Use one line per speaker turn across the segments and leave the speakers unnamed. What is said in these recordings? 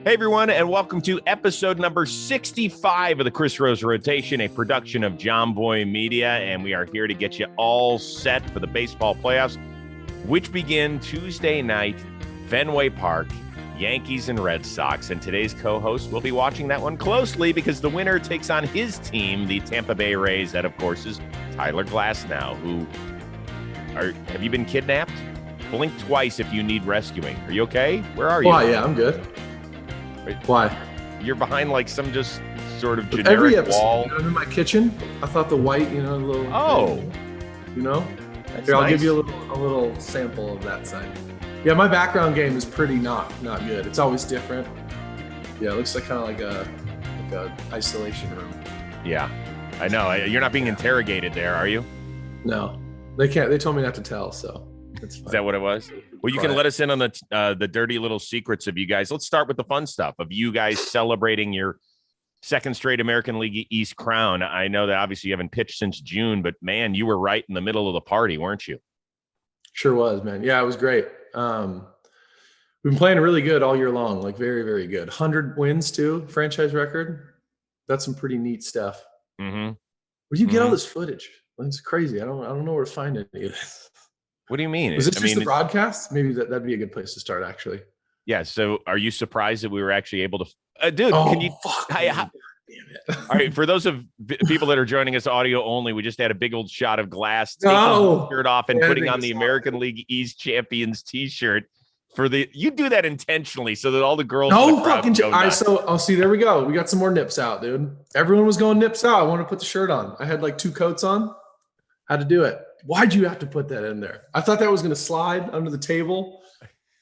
Hey, everyone, and welcome to episode number 65 of the Chris Rose Rotation, a production of JOMBOY Media, and we are here to get you all set for the baseball playoffs, which begin Tuesday night, Fenway Park, Yankees and Red Sox. And today's co-host will be watching that one closely because the winner takes on his team, the Tampa Bay Rays. That, of course, is Tyler Glasnow, have you been kidnapped? Blink twice if you need rescuing. Are you okay? Where are you?
Why? Yeah, I'm good. Why?
You're behind like some just sort of generic
every episode,
wall.
in my kitchen, I thought the white, a little.
Oh,
Here, I'll give you a little sample of that side. Yeah, my background game is pretty not good. It's always different. Yeah, it looks like kind of like a isolation room.
Yeah, I know. You're not being interrogated there, are you?
No, they can't. They told me not to tell, so it's fine.
Is that what it was? Well, you can let us in on the dirty little secrets of you guys. Let's start with the fun stuff of you guys celebrating your second straight American League East crown. I know that obviously you haven't pitched since June, but man, you were right in the middle of the party, weren't you?
Sure was, man. Yeah, it was great. We've been playing really good all year long, like very, very good. 100 wins too, franchise record. That's some pretty neat stuff.
Mm-hmm.
Where do you get all this footage? It's crazy. I don't know where to find any of this.
What do you mean?
Was this just the broadcast? Maybe that'd be a good place to start, actually.
Yeah. So are you surprised that we were actually able to dude, can you
damn it.
All right, for those of people that are joining us audio only, we just had a big old shot of Glass taking his shirt off and putting on the American League East Champions t-shirt you do that intentionally so that all the girls
see, there we go. We got some more nips out, dude. Everyone was going nips out. I wanted to put the shirt on. I had like 2 coats on. Had to do it. Why'd you have to put that in there? I thought that was going to slide under the table.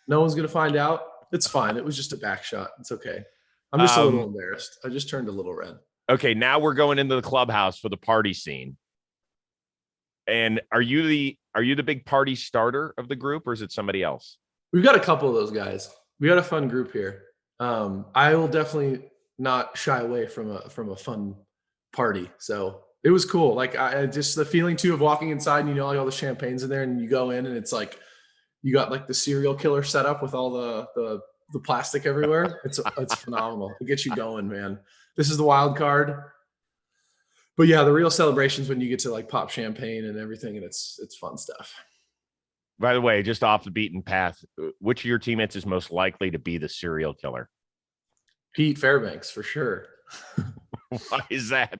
No one's going to find out. It's fine. It was just a back shot. It's okay. I'm just a little embarrassed. I just turned a little red.
Okay, now we're going into the clubhouse for the party scene. And are you the big party starter of the group, or is it somebody else?
We've got a couple of those guys. We got a fun group here. I will definitely not shy away from a fun party. So it was cool. Like I just the feeling too of walking inside and like all the champagne's in there and you go in and it's like you got like the serial killer set up with all the plastic everywhere. It's phenomenal. It gets you going, man. This is the wild card. But yeah, the real celebrations when you get to like pop champagne and everything, and it's fun stuff.
By the way, just off the beaten path, which of your teammates is most likely to be the serial killer?
Pete Fairbanks, for sure.
Why is that?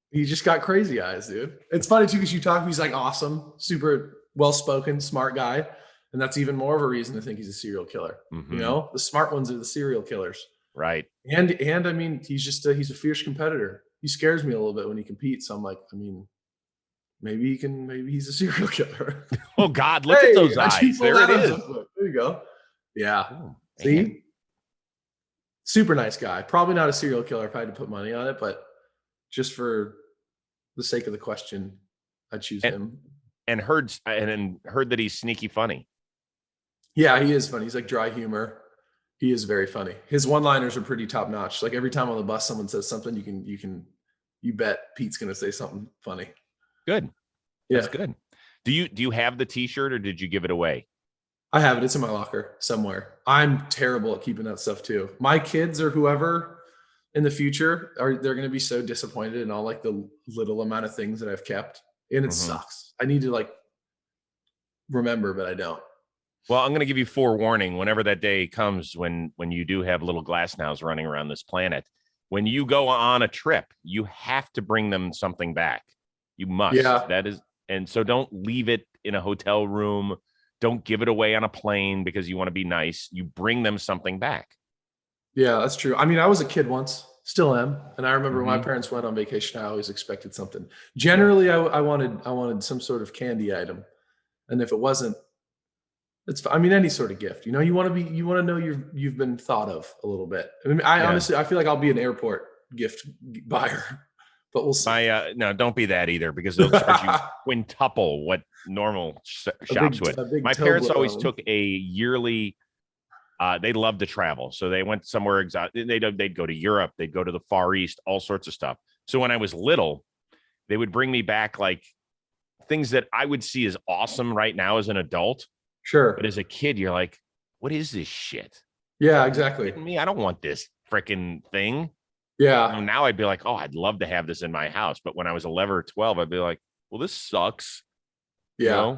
He just got crazy eyes, dude. It's funny too because you talk. He's like awesome, super well-spoken, smart guy, and that's even more of a reason to think he's a serial killer.
Mm-hmm.
The smart ones are the serial killers,
right?
And I mean, he's a fierce competitor. He scares me a little bit when he competes. So I'm like, maybe he's a serial killer.
Oh God, look at those eyes. There it is.
There you go. Yeah. Oh, see, super nice guy. Probably not a serial killer if I had to put money on it, but just for the sake of the question, I'd choose him.
And heard that he's sneaky funny.
Yeah, he is funny. He's like dry humor. He is very funny. His one-liners are pretty top notch. Like every time on the bus someone says something, you bet Pete's gonna say something funny.
Good.
Yeah.
That's good. Do you have the t-shirt or did you give it away?
I have it. It's in my locker somewhere. I'm terrible at keeping that stuff too. My kids or whoever in the future they're going to be so disappointed in all like the little amount of things that I've kept, and it sucks. I need to like remember, but I don't.
Well, I'm going to give you forewarning whenever that day comes when you do have little Glasnows running around this planet. When you go on a trip, you have to bring them something back. You must. Yeah. And so don't leave it in a hotel room. Don't give it away on a plane because you want to be nice. You bring them something back. Yeah,
that's true. I mean, I was a kid once, still am. And I remember when my parents went on vacation, I always expected something. Generally, I wanted some sort of candy item. And if it wasn't, any sort of gift. You want to know you've been thought of a little bit. Honestly, I feel like I'll be an airport gift buyer. But we'll see.
No, don't be that either because they'll charge you quintuple what normal shops would. My parents always took a yearly. They love to travel, so they went somewhere exotic. They'd go to Europe, they'd go to the Far East, all sorts of stuff. So when I was little, they would bring me back like things that I would see as awesome right now as an adult.
Sure,
but as a kid, you're like, "What is this shit?"
Yeah, exactly.
Me, I don't want this freaking thing.
Yeah.
Now I'd be like, oh, I'd love to have this in my house. But when I was 11 or 12, I'd be like, well, this sucks.
Yeah.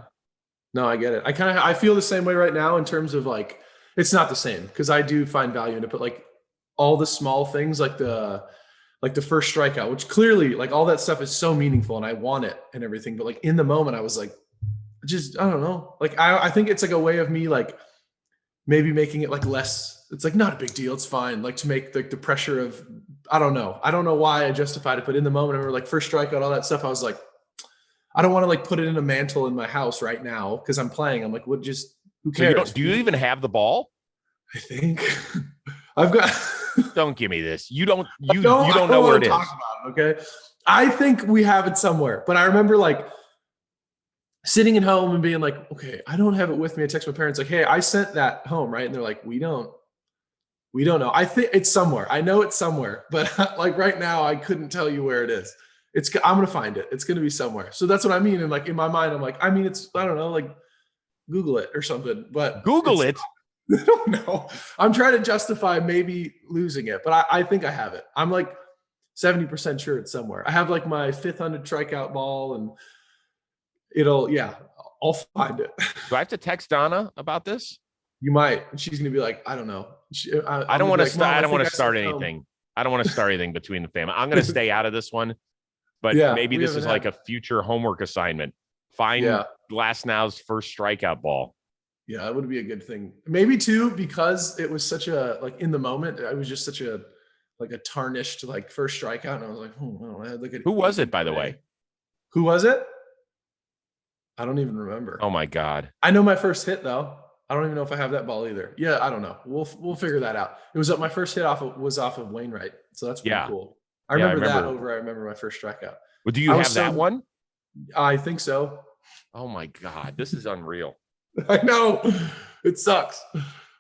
No, I get it. I feel the same way right now in terms of like, it's not the same because I do find value in it, but like all the small things like the first strikeout, which clearly like all that stuff is so meaningful and I want it and everything. But like in the moment, I was like, I don't know. Like, I think it's like a way of me, like maybe making it like less, it's like not a big deal. It's fine. Like to make like the pressure of, I don't know why I justified it, but in the moment, I remember like first strikeout, all that stuff. I was like, I don't want to like put it in a mantle in my house right now because I'm playing. I'm like, who cares?
So do you even have the ball?
I think I've got.
Don't give me this. You don't know where it is.
Talk about it, okay. I think we have it somewhere, but I remember like sitting at home and being like, okay, I don't have it with me. I text my parents like, hey, I sent that home, right? And they're like, we don't know. I think it's somewhere. I know it's somewhere, but like right now, I couldn't tell you where it is. I'm gonna find it. It's gonna be somewhere. So that's what I mean. And like in my mind, I'm like, I mean, I don't know, like Google it or something. But
Google it.
I don't know. I'm trying to justify maybe losing it, but I think I have it. I'm like 70% sure it's somewhere. I have like my 500 strikeout ball, and I'll find it.
Do I have to text Donna about this?
You might. And she's gonna be like, I don't know.
I don't want to start. I don't want to start anything. I don't want to start anything between the family. I'm going to stay out of this one. But maybe this is like a future homework assignment. Find Glasnow's first strikeout ball.
Yeah, that would be a good thing. Maybe too, because it was such a, like in the moment, I was just such a, like a tarnished, like first strikeout. And I was like,
who was it, by the way?
Who was it? I don't even remember.
Oh my God.
I know my first hit though. I don't even know if I have that ball either. Yeah, I don't know. We'll figure that out. It was my first hit was off of Wainwright. So that's pretty cool. I remember my first strikeout.
Well, do you have that one?
I think so.
Oh my God. This is unreal.
I know. It sucks.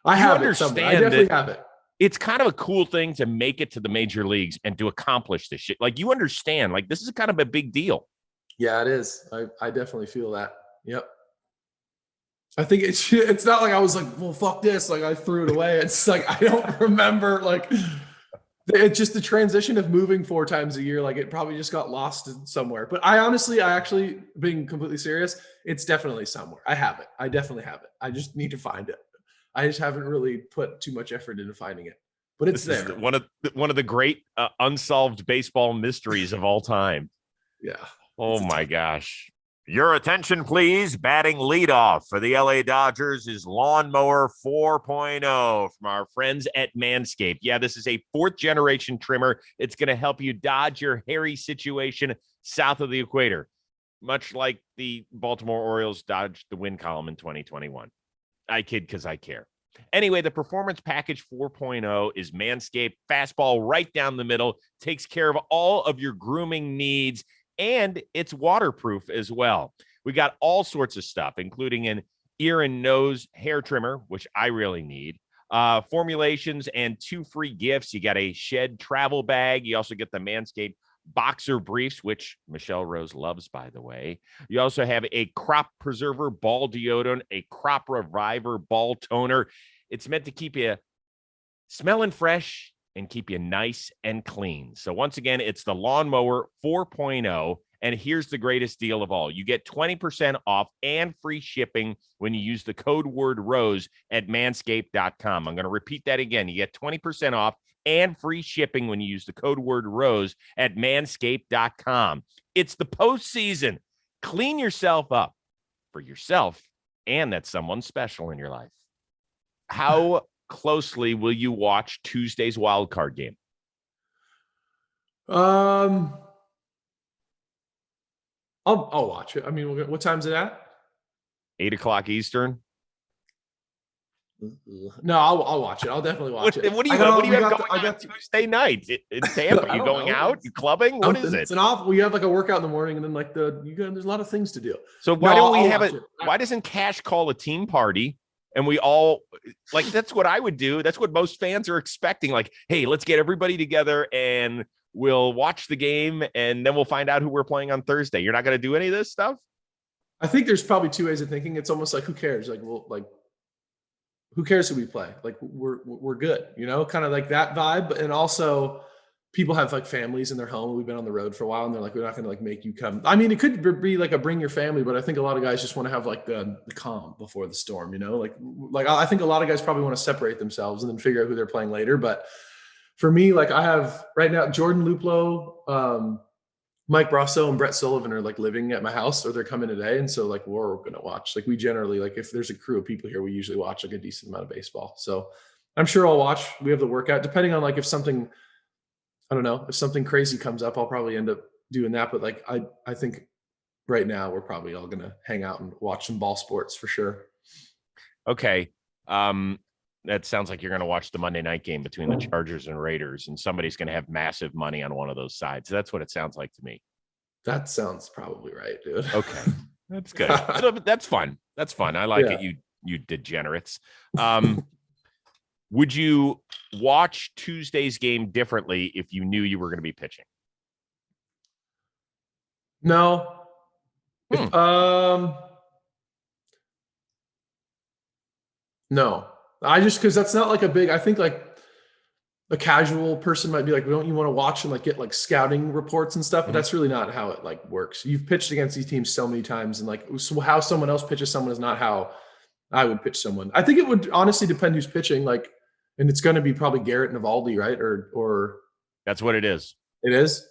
I definitely have it.
It's kind of a cool thing to make it to the major leagues and to accomplish this shit. Like you understand, like this is kind of a big deal.
Yeah, it is. I definitely feel that. Yep. I think it's not like I was like, well, fuck this. Like I threw it away. It's like, I don't remember, like it's just the transition of moving 4 times a year. Like it probably just got lost somewhere, but I actually being completely serious, it's definitely somewhere. I have it. I definitely have it. I just need to find it. I just haven't really put too much effort into finding it, but it's there.
One of the great unsolved baseball mysteries of all time.
Yeah.
Oh my gosh. Your attention, please. Batting leadoff for the LA Dodgers is Lawnmower 4.0 from our friends at Manscaped. Yeah, this is a 4th-generation trimmer. It's going to help you dodge your hairy situation south of the equator, much like the Baltimore Orioles dodged the win column in 2021. I kid because I care. Anyway, the Performance Package 4.0 is Manscaped fastball right down the middle, takes care of all of your grooming needs, and it's waterproof as well. We got all sorts of stuff, including an ear and nose hair trimmer, which I really need, formulations, and 2 free gifts. You got a Shed travel bag. You also get the Manscaped boxer briefs, which Michelle Rose loves, by the way. You also have a crop preserver ball deodorant, a crop reviver ball toner. It's meant to keep you smelling fresh and keep you nice and clean. So once again, it's the Lawnmower 4.0. And here's the greatest deal of all. You get 20% off and free shipping when you use the code word ROSE at manscaped.com. I'm going to repeat that again. You get 20% off and free shipping when you use the code word ROSE at manscaped.com. It's the postseason. Clean yourself up for yourself and that someone special in your life. How closely will you watch Tuesday's Wildcard game?
I'll watch it. I mean, what time's it at?
8:00 Eastern.
No, I'll watch it. I'll definitely watch it.
What do you have going on Tuesday night in Tampa? Are you going out? You clubbing? What is it?
It's we have like a workout in the morning, and then like there's a lot of things to do.
So why don't we have it? Why doesn't Cash call a team party? And we all like, that's what I would do. That's what most fans are expecting. Like, hey, let's get everybody together and we'll watch the game and then we'll find out who we're playing on Thursday. You're not going to do any of this stuff?
I think there's probably 2 ways of thinking. It's almost like, who cares? Like, who cares who we play? Like we're good, you know, kind of like that vibe. And also people have like families in their home. We've been on the road for a while and they're like, we're not going to like make you come. I mean, it could be like a bring your family, but I think a lot of guys just want to have like the calm before the storm, you know, like I think a lot of guys probably want to separate themselves and then figure out who they're playing later. But for me, like I have right now, Jordan Luplow, Mike Brasso and Brett Sullivan are like living at my house, or they're coming today. And so like, we're going to watch, like we generally, like if there's a crew of people here, we usually watch like a decent amount of baseball. So I'm sure I'll watch. We have the workout depending on like if something, I don't know, if something crazy comes up, I'll probably end up doing that. But like, I think right now we're probably all going to hang out and watch some ball sports for sure.
Okay. That sounds like you're going to watch the Monday night game between the Chargers and Raiders, and somebody's going to have massive money on one of those sides. That's what it sounds like to me.
That sounds probably right, dude.
Okay. That's good. That's fun. That's fun. I like it. You degenerates. Would you watch Tuesday's game differently if you knew you were going to be pitching?
No. No. I just, because that's not like a big, I think like a casual person might be like, don't you want to watch and like get like scouting reports and stuff? But that's really not how it like works. You've pitched against these teams so many times, and like how someone else pitches someone is not how I would pitch someone. I think it would honestly depend who's pitching, like, and it's going to be probably Garrett and Evaldi, right? Or
that's what it is.
It is.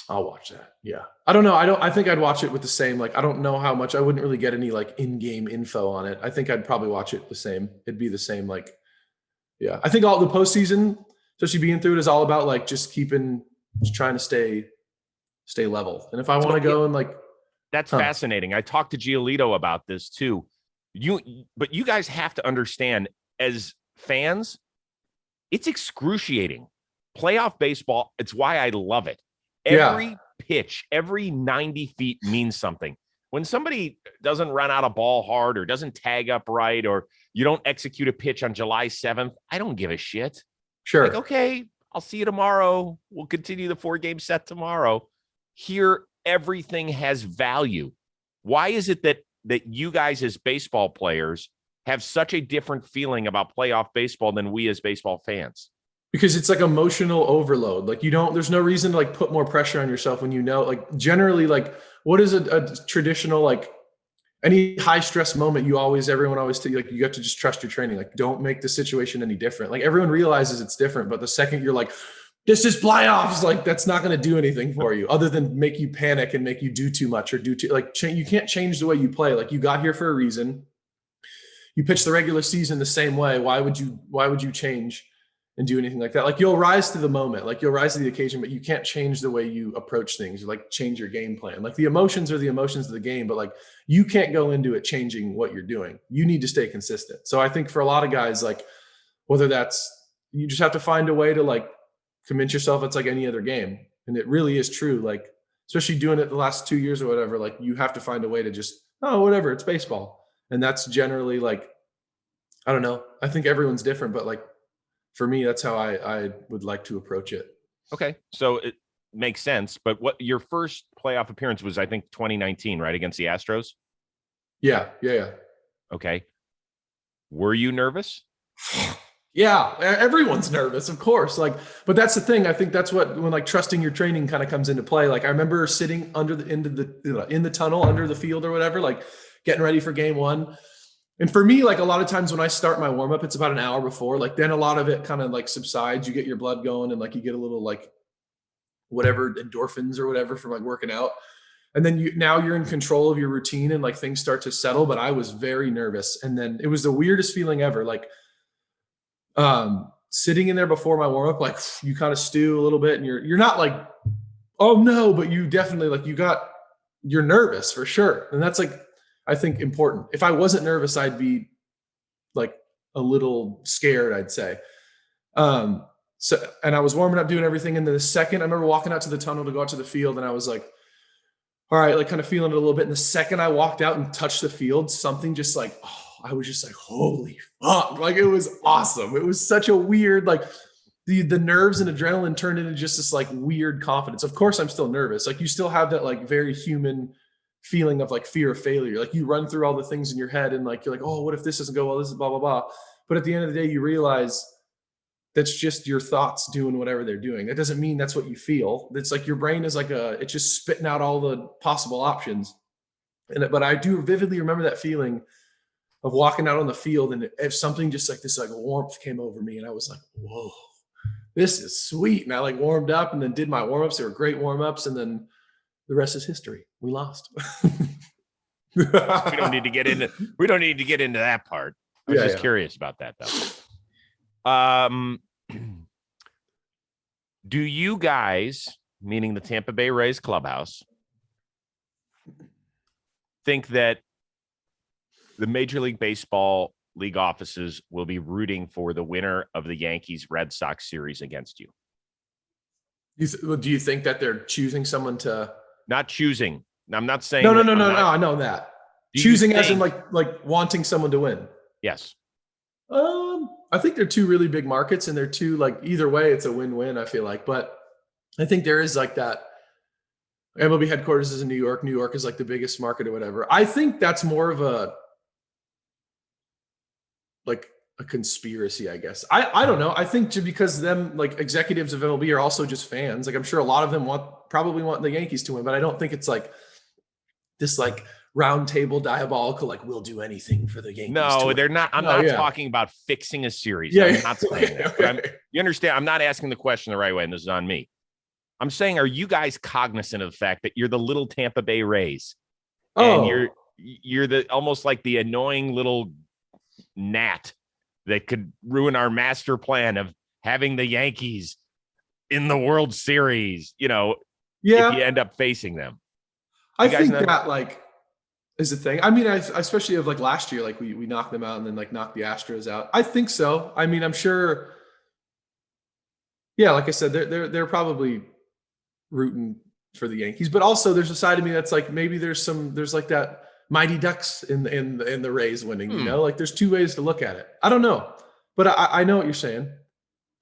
I'll watch that. Yeah. I don't know. I think I'd watch it with the same, like, I don't know how much, I wouldn't really get any like in-game info on it. I think I'd probably watch it the same. It'd be the same. Like, yeah, I think all the postseason, especially being through it, is all about like just trying to stay level. And if I want to go and like,
that's fascinating. I talked to Giolito about this too. But you guys have to understand, as fans, it's excruciating. Playoff baseball, it's why I love it. Every pitch, every 90 feet means something. When somebody doesn't run out a ball hard or doesn't tag up right, or you don't execute a pitch on July 7th, I don't give a shit.
Sure.
Like, okay, I'll see you tomorrow. We'll continue the 4-game set tomorrow. Here, everything has value. Why is it that you guys as baseball players have such a different feeling about playoff baseball than we as baseball fans?
Because it's like emotional overload. Like there's no reason to like put more pressure on yourself when you know, like generally, like what is a traditional, like any high stress moment, everyone always tell you, like, you have to just trust your training. Like, don't make the situation any different. Like everyone realizes it's different, but the second you're like, this is playoffs, like that's not going to do anything for you other than make you panic and make you do too much or you can't change the way you play. Like you got here for a reason. You pitch the regular season the same way. Why would you change and do anything like that? Like you'll rise to the moment, like you'll rise to the occasion, but you can't change the way you approach things. You like change your game plan. Like the emotions are the emotions of the game, but like you can't go into it changing what you're doing. You need to stay consistent. So I think for a lot of guys, like whether that's, you just have to find a way to like convince yourself it's like any other game. And it really is true. Like, especially doing it the last 2 years or whatever, like you have to find a way to just, whatever, it's baseball. And that's generally like, I don't know. I think everyone's different, but like, for me, that's how I would like to approach it.
Okay. So it makes sense. But what your first playoff appearance was, I think 2019, right? Against the Astros?
Yeah.
Okay. Were you nervous?
Yeah. Everyone's nervous, of course. Like, but that's the thing. I think that's when like trusting your training kind of comes into play. Like I remember sitting in the tunnel under the field or whatever, like getting ready for game one. And for me, like a lot of times when I start my warm up, it's about an hour before, like then a lot of it kind of like subsides. You get your blood going and like you get a little like whatever endorphins or whatever from like working out. And then now you're in control of your routine and like things start to settle. But I was very nervous. And then it was the weirdest feeling ever. Like sitting in there before my warm up, like you kind of stew a little bit and you're not like, oh no, but you definitely like you're nervous for sure. And that's like, I think important. If I wasn't nervous, I'd be like a little scared, I'd say. And I was warming up, doing everything. And then the second I remember walking out to the tunnel to go out to the field, and I was like, all right, like kind of feeling it a little bit. And the second I walked out and touched the field, something just like, I was just like, holy fuck. Like it was awesome. It was such a weird, like the nerves and adrenaline turned into just this like weird confidence. Of course I'm still nervous. Like you still have that like very human feeling of like fear of failure. Like you run through all the things in your head and like, you're like, oh, what if this doesn't go well? This is blah, blah, blah. But at the end of the day, you realize that's just your thoughts doing whatever they're doing. That doesn't mean that's what you feel. It's like your brain is like it's just spitting out all the possible options. But I do vividly remember that feeling of walking out on the field, and if something just like this, like warmth came over me, and I was like, whoa, this is sweet. And I like warmed up and then did my warm-ups. They were great warm-ups. And then the rest is history. We lost.
We don't need to get into that part. I was just curious about that though. Do you guys, meaning the Tampa Bay Rays clubhouse, think that the Major League Baseball league offices will be rooting for the winner of the Yankees-Red Sox series against you?
Do you think that they're choosing someone to? Not
choosing. I'm not saying.
No. I know that. Choosing as in like wanting someone to win.
Yes.
I think they're two really big markets, and they're two like either way, it's a win-win. I feel like, but I think there is like that. MLB headquarters is in New York. New York is like the biggest market or whatever. I think that's more of a conspiracy, I guess. I don't know. I think just because them like executives of MLB are also just fans. Like I'm sure a lot of them probably want the Yankees to win, but I don't think it's like this like round table diabolical, like we'll do anything for the Yankees.
No, they're not. I'm not talking about fixing a series. I'm not saying that. But you understand, I'm not asking the question the right way, and this is on me. I'm saying, are you guys cognizant of the fact that you're the little Tampa Bay Rays? And you're the almost like the annoying little gnat that could ruin our master plan of having the Yankees in the World Series, if you end up facing them.
I think that like is the thing. I mean, I especially of like last year, like we knocked them out and then like knocked the Astros out. I think so. I mean, I'm sure. Yeah, like I said, they're probably rooting for the Yankees, but also there's a side of me that's like maybe there's like that Mighty Ducks in the Rays winning. Like there's two ways to look at it. I don't know, but I know what you're saying.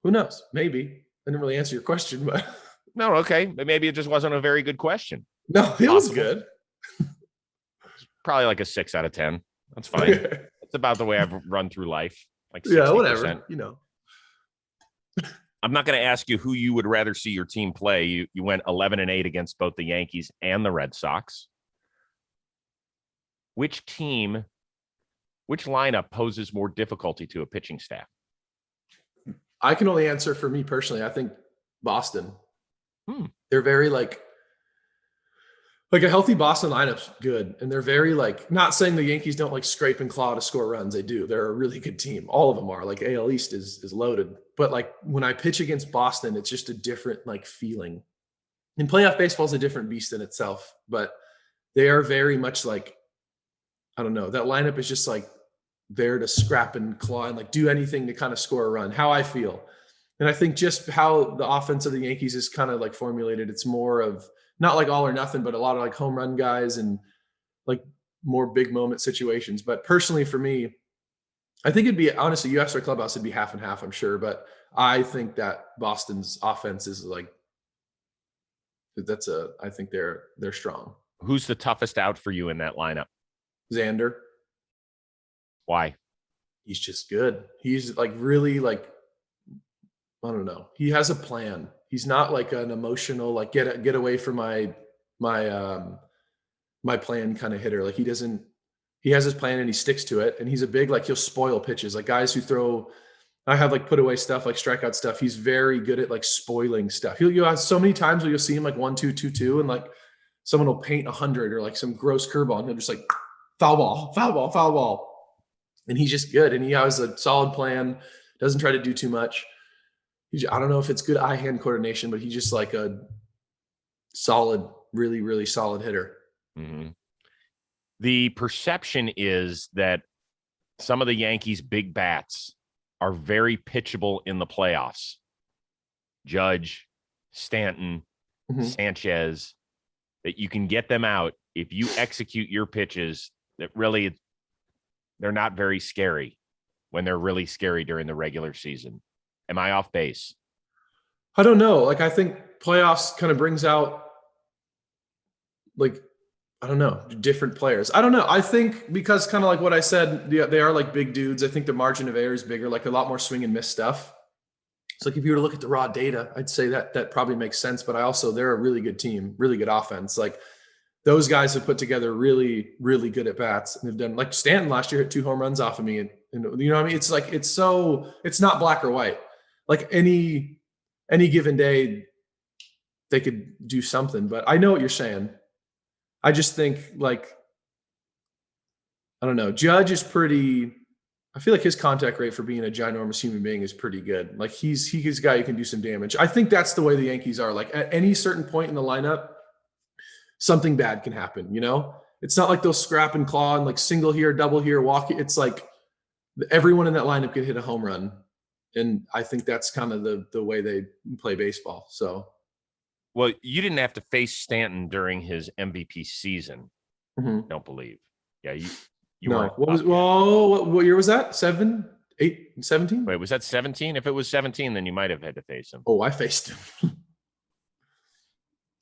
Who knows? Maybe I didn't really answer your question, but
no, okay, but maybe it just wasn't a very good question.
No, it was good.
Probably like a 6 out of 10. That's fine. It's about the way I've run through life. Like 60%.
Yeah, whatever.
I'm not going to ask you who you would rather see your team play. You went 11-8 against both the Yankees and the Red Sox. Which lineup poses more difficulty to a pitching staff?
I can only answer for me personally. I think Boston. They're very like a healthy Boston lineup's good. And they're very like, not saying the Yankees don't like scrape and claw to score runs. They do. They're a really good team. All of them are. Like AL East is loaded. But like when I pitch against Boston, it's just a different like feeling. And playoff baseball is a different beast in itself. But they are very much like, I don't know. That lineup is just like there to scrap and claw and like do anything to kind of score a run. How I feel. And I think just how the offense of the Yankees is kind of like formulated, it's more of not like all or nothing, but a lot of like home run guys and like more big moment situations. But personally for me, I think it'd be, honestly, you asked our clubhouse, it'd be half and half, I'm sure. But I think that Boston's offense is like, I think they're strong.
Who's the toughest out for you in that lineup?
Xander.
Why?
He's just good. He's like really like, I don't know. He has a plan. He's not like an emotional, like get away from my plan kind of hitter. Like he has his plan and he sticks to it. And he's a big, like he'll spoil pitches. Like guys who I have like put away stuff, like strikeout stuff. He's very good at like spoiling stuff. You'll have so many times where you'll see him like 1-2-2-2 and like someone will paint 100 or like some gross curveball and he'll just like foul ball. And he's just good. And he has a solid plan. Doesn't try to do too much. I don't know if it's good eye-hand coordination, but he's just like a solid, really, really solid hitter.
Mm-hmm. The perception is that some of the Yankees' big bats are very pitchable in the playoffs. Judge, Stanton, Sanchez, that you can get them out if you execute your pitches that really they're not very scary when they're really scary during the regular season. Am I off base?
I don't know. Like, I think playoffs kind of brings out, like, I don't know, different players. I don't know. I think because kind of like what I said, they are like big dudes. I think the margin of error is bigger, like a lot more swing and miss stuff. So like if you were to look at the raw data, I'd say that probably makes sense. But they're a really good team, really good offense. Like those guys have put together really, really good at bats, and they've done, like Stanton last year hit 2 home runs off of me. And you know what I mean? It's like, it's not black or white. Like any given day they could do something, but I know what you're saying. I just think, like, I don't know. Judge is I feel like his contact rate for being a ginormous human being is pretty good. Like he's a guy who can do some damage. I think that's the way the Yankees are. Like at any certain point in the lineup, something bad can happen, you know? It's not like they'll scrap and claw and like single here, double here, walk. It's like everyone in that lineup can hit a home run. And I think that's kind of the way they play baseball. So,
well, you didn't have to face Stanton during his MVP season.
Mm-hmm.
Don't believe. Yeah, you
no. What year was that? 17?
Wait, was that 17? If it was 17, then you might have had to face him.
Oh, I faced him.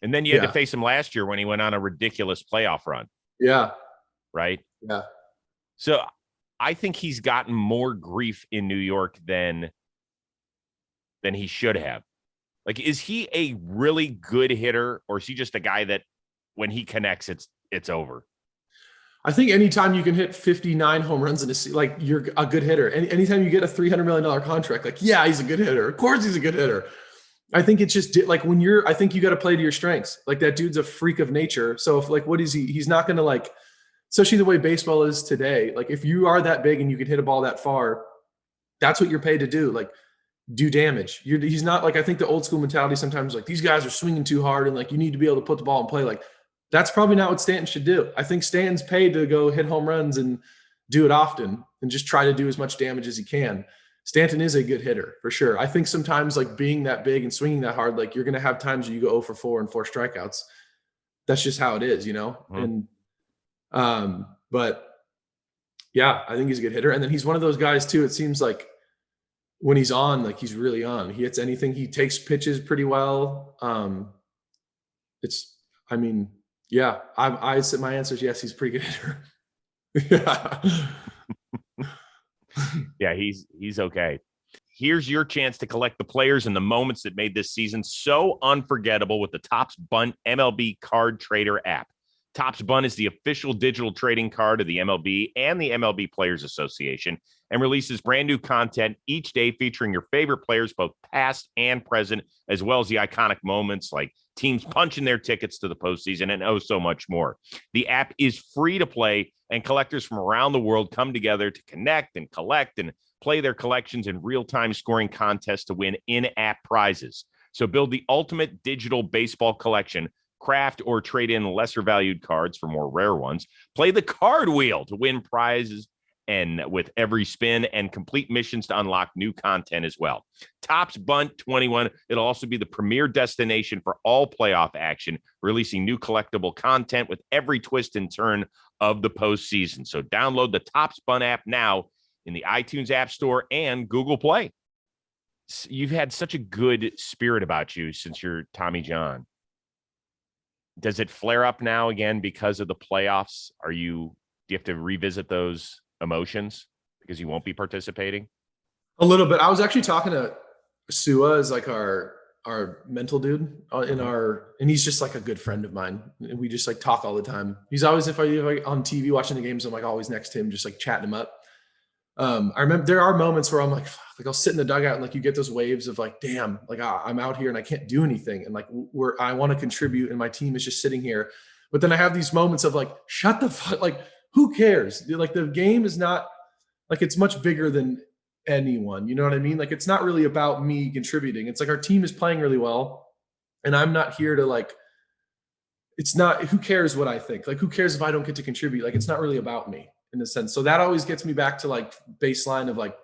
And then you had to face him last year when he went on a ridiculous playoff run.
Yeah.
Right?
Yeah.
So I think he's gotten more grief in New York than he should have. Like, is he a really good hitter, or is he just a guy that when he connects, it's over?
I think anytime you can hit 59 home runs in a season, like you're a good hitter. Anytime you get a $300 million contract, like, yeah, he's a good hitter. Of course he's a good hitter. I think it's just like I think you got to play to your strengths. Like that dude's a freak of nature. So if like, what is he? He's not going to, like, especially the way baseball is today. Like if you are that big and you can hit a ball that far, that's what you're paid to do. Like do damage. He's not like, I think the old school mentality sometimes, like these guys are swinging too hard and like you need to be able to put the ball in play. Like that's probably not what Stanton should do. I think Stanton's paid to go hit home runs and do it often and just try to do as much damage as he can. Stanton is a good hitter for sure. I think sometimes like being that big and swinging that hard, like you're going to have times where you go 0 for 4 and 4 strikeouts. That's just how it is, you know? Mm-hmm. And, but yeah, I think he's a good hitter. And then he's one of those guys too. It seems like when he's on, like he's really on, he hits anything. He takes pitches pretty well. Yeah, I said my answer is yes, he's a pretty good hitter. Yeah.
Yeah, he's okay. Here's your chance to collect the players and the moments that made this season so unforgettable with the Topps Bunt MLB Card Trader app. Topps Bunt is the official digital trading card of the MLB and the MLB Players Association and releases brand new content each day featuring your favorite players, both past and present, as well as the iconic moments like teams punching their tickets to the postseason and so much more. The app is free to play, and collectors from around the world come together to connect and collect and play their collections in real-time scoring contests to win in-app prizes. So build the ultimate digital baseball collection, craft or trade in lesser valued cards for more rare ones, play the card wheel to win prizes and with every spin, and complete missions to unlock new content as well. Topps Bunt 21, it'll also be the premier destination for all playoff action, releasing new collectible content with every twist and turn of the postseason. So download the Topps Bunt app now in the iTunes App Store and Google Play. You've had such a good spirit about you since you're Tommy John. Does it flare up now again because of the playoffs? Do you have to revisit those emotions because you won't be participating?
A little bit. I was actually talking to Sua, is like our mental dude and he's just like a good friend of mine. And we just like talk all the time. He's always, if I on TV watching the games, I'm like always next to him, just like chatting him up. I remember there are moments where I'm like I'll sit in the dugout and like you get those waves of like, damn, like I'm out here and I can't do anything. And like I want to contribute and my team is just sitting here. But then I have these moments of like, shut the fuck, like, who cares? Like the game is not like, it's much bigger than anyone. You know what I mean? Like, it's not really about me contributing. It's like our team is playing really well. And I'm not here to like, it's not, who cares what I think? Like, who cares if I don't get to contribute? Like, it's not really about me in a sense. So that always gets me back to like baseline of like,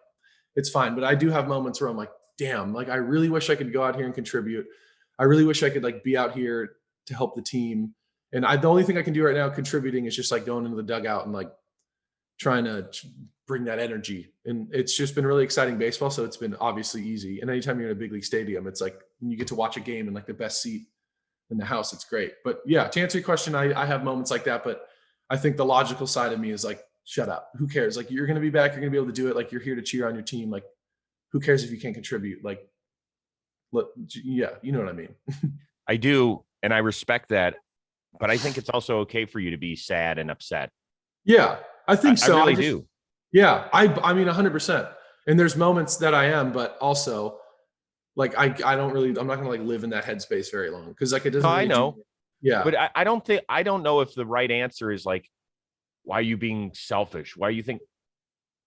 it's fine. But I do have moments where I'm like, damn, like I really wish I could go out here and contribute. I really wish I could like be out here to help the team. And the only thing I can do right now contributing is just like going into the dugout and like trying to bring that energy. And it's just been really exciting baseball. So it's been obviously easy. And anytime you're in a big league stadium, it's like when you get to watch a game in like the best seat in the house, it's great. But yeah, to answer your question, I have moments like that, but I think the logical side of me is like, shut up. Who cares? Like, you're going to be back. You're going to be able to do it. Like, you're here to cheer on your team. Like, who cares if you can't contribute? Like, yeah, you know what I mean?
I do. And I respect that. But I think it's also okay for you to be sad and upset.
Yeah, I think so.
I really do.
Yeah, I mean, 100%. And there's moments that I am, but also like, I'm not going to like live in that headspace very long. Cause like, it doesn't.
I know.
Yeah.
But I don't know if the right answer is like, why are you being selfish? Why do you think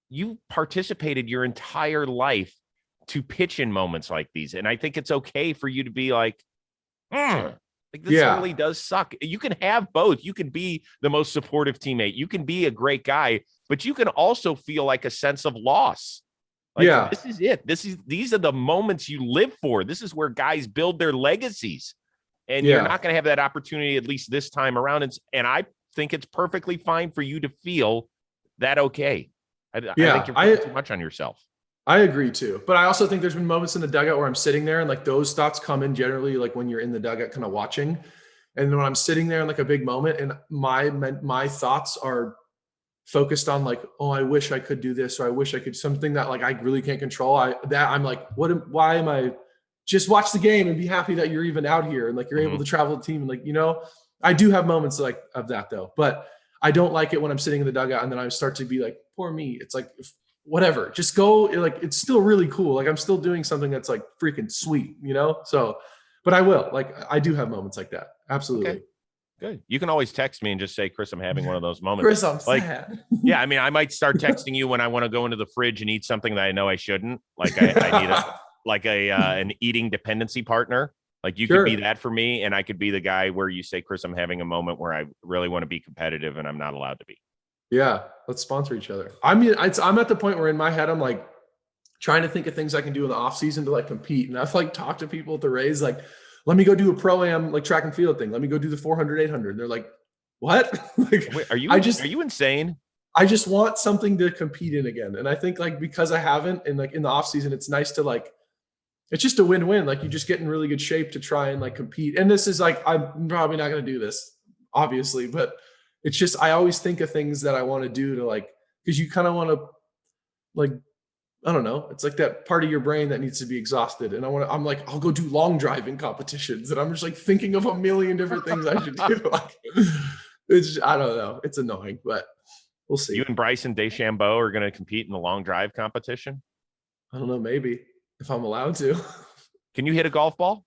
you participated your entire life to pitch in moments like these? And I think it's okay for you to be like, like this really does suck. You can have both. You can be the most supportive teammate. You can be a great guy, but you can also feel like a sense of loss. Like, this is it. These are the moments you live for. This is where guys build their legacies. And you're not going to have that opportunity, at least this time around. And I think it's perfectly fine for you to feel that okay. I think you're putting too much on yourself.
I agree too. But I also think there's been moments in the dugout where I'm sitting there and like those thoughts come in generally like when you're in the dugout kind of watching. And when I'm sitting there in like a big moment and my thoughts are focused on like, oh, I wish I could do this, or I wish I could something that like I really can't control. I'm like, why am I just watch the game and be happy that you're even out here and like you're able to travel the team and like, I do have moments like of that though, but I don't like it when I'm sitting in the dugout and then I start to be like, poor me. It's like, whatever, just go. Like, it's still really cool. Like, I'm still doing something that's like freaking sweet, So, but I will. Like, I do have moments like that. Absolutely.
Okay. Good. You can always text me and just say, Chris, I'm having one of those moments.
Chris, I'm sad.
Yeah, I mean, I might start texting you when I want to go into the fridge and eat something that I know I shouldn't. Like, I need an eating dependency partner. Like, you could be that for me, and I could be the guy where you say, Chris, I'm having a moment where I really want to be competitive and I'm not allowed to be. Yeah,
let's sponsor each other. I mean, I'm at the point where in my head, I'm like trying to think of things I can do in the off season to like compete. And I've like talked to people at the Rays, like, let me go do a pro-am like track and field thing. Let me go do the 400, 800. They're like, what? Like,
wait, are you insane?
I just want something to compete in again. And I think like, because I haven't, and like in the off season, it's nice to like, it's just a win-win. Like, you just get in really good shape to try and like compete. And this is like, I'm probably not going to do this, obviously, but it's just, I always think of things that I want to do to like, because you kind of want to like, I don't know. It's like that part of your brain that needs to be exhausted. And I'm like, I'll go do long driving competitions. And I'm just like thinking of a million different things I should do. Like, I don't know. It's annoying, but we'll see.
You and Bryson DeChambeau are going to compete in the long drive competition?
I don't know. Maybe if I'm allowed to.
Can you hit a golf ball?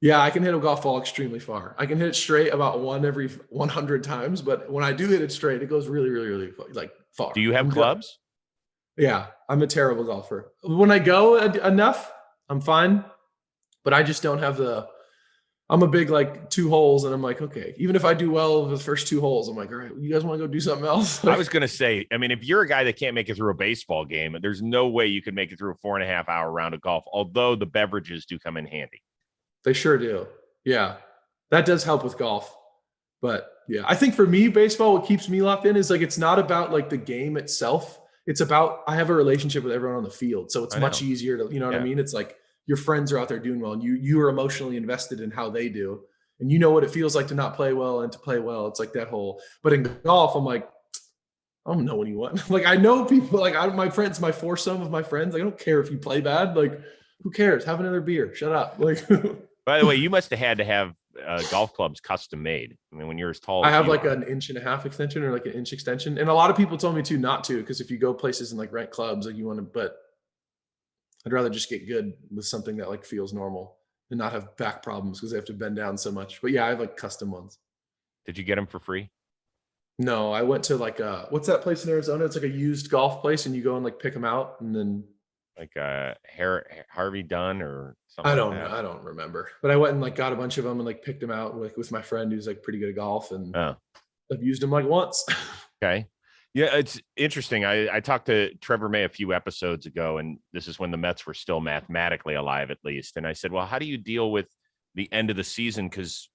Yeah, I can hit a golf ball extremely far. I can hit it straight about one every 100 times. But when I do hit it straight, it goes really, really, really like far.
Do you have clubs?
Yeah, I'm a terrible golfer. When I go enough, I'm fine, but I just don't have I'm a big like 2 holes, and I'm like, okay, even if I do well the first 2 holes, I'm like, all right, you guys want to go do something else?
I was going to say, I mean, if you're a guy that can't make it through a baseball game, there's no way you could make it through a 4.5 hour round of golf, although the beverages do come in handy.
They sure do. Yeah, that does help with golf. But yeah, I think for me, baseball, what keeps me locked in is like, it's not about like the game itself. It's about, I have a relationship with everyone on the field. So it's much easier to, what I mean? It's like your friends are out there doing well and you are emotionally invested in how they do. And you know what it feels like to not play well and to play well. It's like that whole, but in golf, I'm like, I don't know anyone. Like, I know people, like my friends, my foursome of my friends, I don't care if you play bad. Like, who cares? Have another beer. Shut up. Like,
by the way, you must have had to have golf clubs custom made. I mean, when you're as tall as
I have like an 1.5 inch extension or like an inch extension. And a lot of people told me not to, because if you go places and like rent clubs, like you want to, but I'd rather just get good with something that like feels normal and not have back problems because they have to bend down so much. But yeah, I have like custom ones.
Did you get them for free?
No, I went to like what's that place in Arizona? It's like a used golf place, and you go and like pick them out, and then
like Harvey Dunn or something.
I don't remember, but I went and like got a bunch of them and like picked them out with my friend who's like pretty good at golf, and I've used them like once.
Okay. Yeah, it's interesting. I talked to Trevor May a few episodes ago, and this is when the Mets were still mathematically alive, at least. And I said, well, how do you deal with the end of the season? Because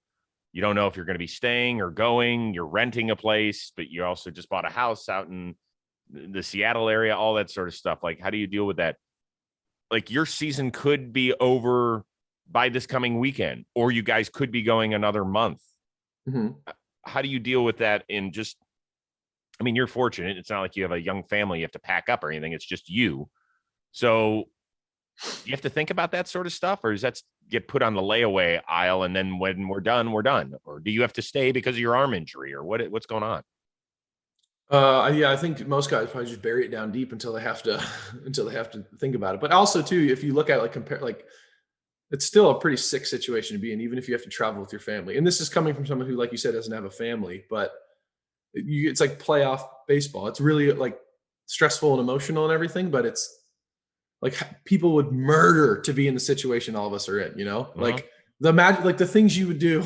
you don't know if you're going to be staying or going. You're renting a place, but you also just bought a house out in the Seattle area, all that sort of stuff. Like, how do you deal with that? Like, your season could be over by this coming weekend, or you guys could be going another month.
Mm-hmm.
How do you deal with that I mean, you're fortunate. It's not like you have a young family you have to pack up or anything. It's just you. So you have to think about that sort of stuff, or does that get put on the layaway aisle? And then when we're done, we're done. Or do you have to stay because of your arm injury, or what's going on?
Yeah, I think most guys probably just bury it down deep until they have to think about it. But also too, if you look at it's still a pretty sick situation to be in, even if you have to travel with your family. And this is coming from someone who, like you said, doesn't have a family, but it's like playoff baseball. It's really like stressful and emotional and everything, but it's like people would murder to be in the situation all of us are in, like the magic, like the things you would do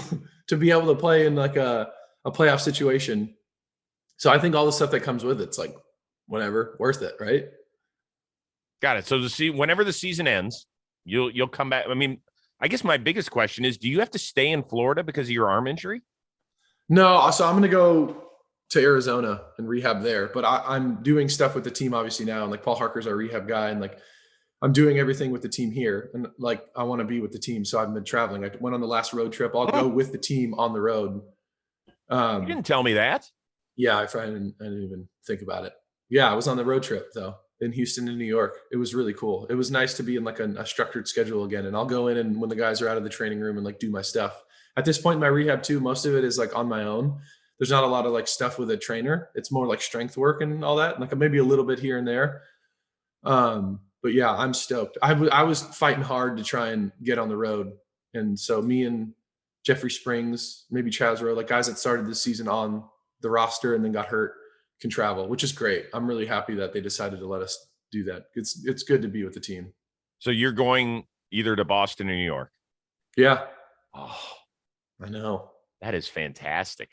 to be able to play in like a playoff situation. So I think all the stuff that comes with it's like whatever, worth it, right?
Got it. So whenever the season ends, you'll come back. I mean, I guess my biggest question is, do you have to stay in Florida because of your arm injury?
No, so I'm going to go to Arizona and rehab there, but I'm doing stuff with the team obviously now. And like Paul Harker's our rehab guy, and like I'm doing everything with the team here. And like I want to be with the team, so I've been traveling. I went on the last road trip. I'll go with the team on the road.
You didn't tell me that.
Yeah, I didn't even think about it. Yeah, I was on the road trip though in Houston and New York. It was really cool. It was nice to be in like a structured schedule again. And I'll go in and when the guys are out of the training room and like do my stuff. At this point in my rehab too, most of it is like on my own. There's not a lot of like stuff with a trainer. It's more like strength work and all that. Like maybe a little bit here and there. But yeah, I'm stoked. I was fighting hard to try and get on the road. And so me and Jeffrey Springs, maybe Chaz Rowe, like guys that started this season on the roster and then got hurt, can travel, which is great. I'm really happy that they decided to let us do that. It's good to be with the team.
So you're going either to Boston or New York?
Yeah.
Oh,
I know.
That is fantastic.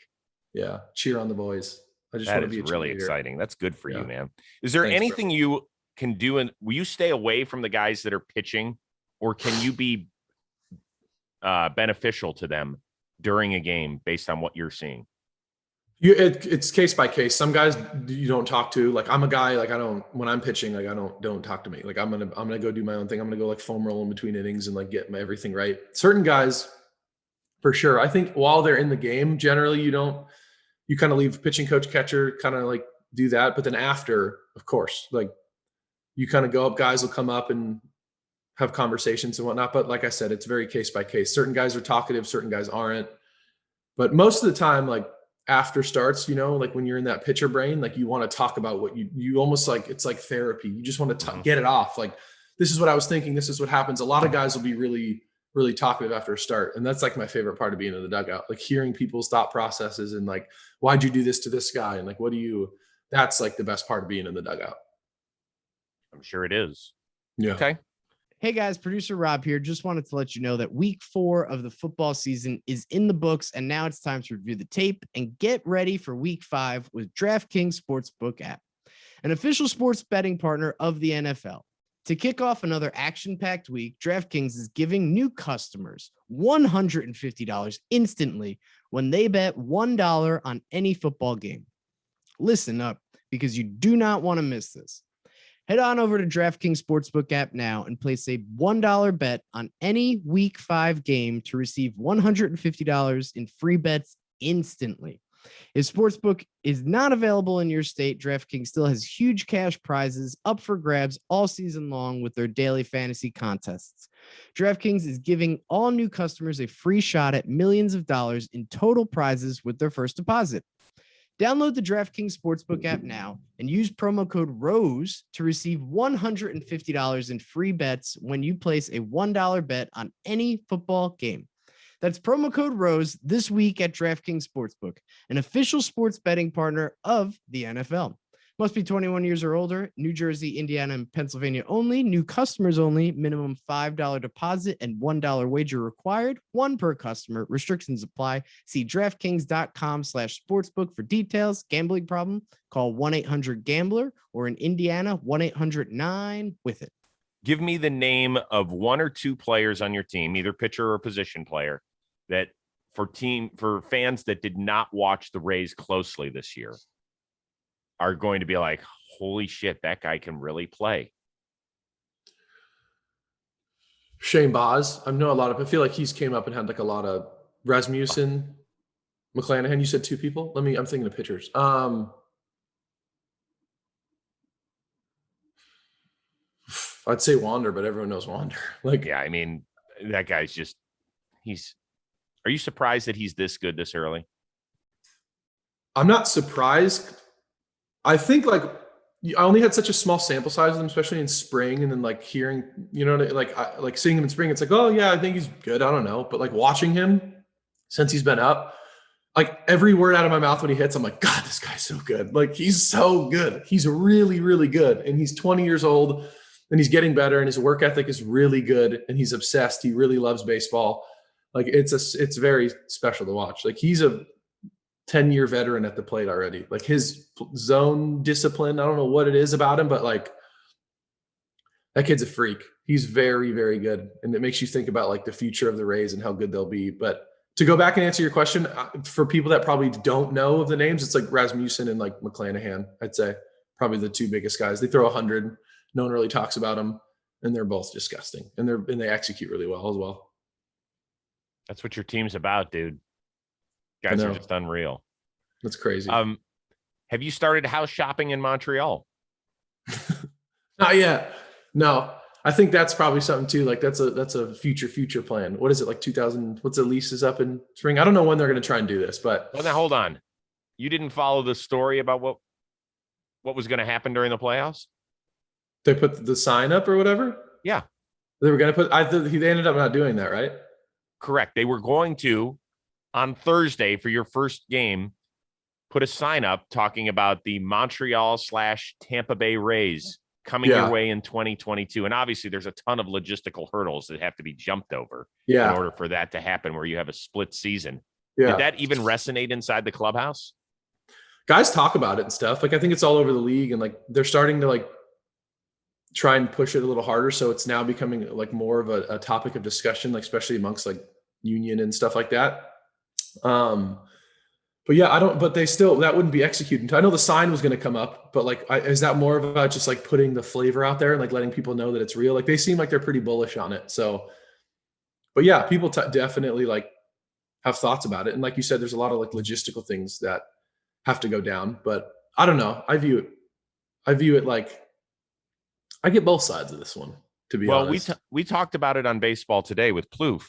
Yeah. Cheer on the boys. I just
that
want to be
really exciting. That's good for you, man. Is there
Thanks,
anything you can do? And will you stay away from the guys that are pitching, or can you be beneficial to them during a game based on what you're seeing?
It's case by case. Some guys you don't talk to. Like I'm a guy, like when I'm pitching, like I don't talk to me. Like I'm gonna go do my own thing. I'm gonna go like foam roll in between innings and like get everything right. Certain guys, for sure. I think while they're in the game, generally you kind of leave pitching coach, catcher, kind of like do that. But then after, of course, like you kind of go up, guys will come up and have conversations and whatnot. But like I said, it's very case by case. Certain guys are talkative, certain guys aren't. But most of the time, like after starts, like when you're in that pitcher brain, like you want to talk about what you almost like, it's like therapy. You just want to get it off. Like, this is what I was thinking. This is what happens. A lot of guys will be really, really talkative after a start. And that's like my favorite part of being in the dugout, like hearing people's thought processes and like, why'd you do this to this guy? And like, that's like the best part of being in the dugout.
I'm sure it is.
Yeah.
Okay.
Hey guys, producer Rob here. Just wanted to let you know that week 4 of the football season is in the books, and now it's time to review the tape and get ready for week 5 with DraftKings Sportsbook app, an official sports betting partner of the NFL. To kick off another action-packed week, DraftKings is giving new customers $150 instantly when they bet $1 on any football game. Listen up, because you do not want to miss this. Head on over to DraftKings Sportsbook app now and place a $1 bet on any Week 5 game to receive $150 in free bets instantly. If Sportsbook is not available in your state, DraftKings still has huge cash prizes up for grabs all season long with their daily fantasy contests. DraftKings is giving all new customers a free shot at millions of dollars in total prizes with their first deposit. Download the DraftKings Sportsbook app now and use promo code ROSE to receive $150 in free bets when you place a $1 bet on any football game. That's promo code ROSE this week at DraftKings Sportsbook, an official sports betting partner of the NFL. Must be 21 years or older. New Jersey, Indiana, and Pennsylvania only. New customers only. Minimum $5 deposit and $1 wager required. One per customer. Restrictions apply. See DraftKings.com/sportsbook for details. Gambling problem? Call 1-800-GAMBLER or in Indiana, 1-800-9-WITH-IT.
Give me the name of one or two players on your team, either pitcher or position player, that for fans that did not watch the Rays closely this year are going to be like, holy shit, that guy can really play.
Shane Baz. I know a lot of. I feel like he's came up and had like a lot of Rasmussen, McClanahan. You said two people. I'm thinking of pitchers. I'd say Wander, but everyone knows Wander. Like,
yeah, I mean, that guy's just are you surprised that he's this good this early?
I'm not surprised. I think like I only had such a small sample size of them, especially in spring, and then like hearing, like seeing him in spring, it's like, oh yeah, I think he's good. I don't know, but like watching him since he's been up, like every word out of my mouth when he hits, I'm like, God, this guy's so good. Like he's so good. He's really, really good, and he's 20 years old, and he's getting better, and his work ethic is really good, and he's obsessed. He really loves baseball. Like it's very special to watch. Like he's a 10-year veteran at the plate already. Like his zone discipline, I don't know what it is about him, but like that kid's a freak. He's very, very good. And it makes you think about like the future of the Rays and how good they'll be. But to go back and answer your question, for people that probably don't know of the names, it's like Rasmussen and like McClanahan, I'd say probably the two biggest guys. They throw 100. No one really talks about them, and they're both disgusting. And they execute really well as well.
That's what your team's about, dude. Guys are just unreal.
That's crazy.
Have you started house shopping in Montreal?
Not yet. No. I think that's probably something too. Like that's a future plan. What is it, like 2000? What's the lease is up in spring? I don't know when they're going to try and do this, but
well, now hold on. You didn't follow the story about what was going to happen during the playoffs?
They put the sign up or whatever.
Yeah,
they were going to put. They ended up not doing that, right?
Correct. They were going to, on Thursday for your first game, put a sign up talking about the Montreal/Tampa Bay Rays coming your way in 2022. And obviously there's a ton of logistical hurdles that have to be jumped over in order for that to happen, where you have a split season. Yeah. Did that even resonate inside the clubhouse?
Guys talk about it and stuff. Like, I think it's all over the league, and like they're starting to like try and push it a little harder. So it's now becoming like more of a topic of discussion, like especially amongst like union and stuff like that. But yeah, but they still, that wouldn't be executed. I know the sign was going to come up, but like, is that more about just like putting the flavor out there and like letting people know that it's real? Like they seem like they're pretty bullish on it. So, but yeah, people definitely like have thoughts about it. And like you said, there's a lot of like logistical things that have to go down, but I don't know. I view it like I get both sides of this one, to be honest.
Well, we talked about it on Baseball Today with Plouffe,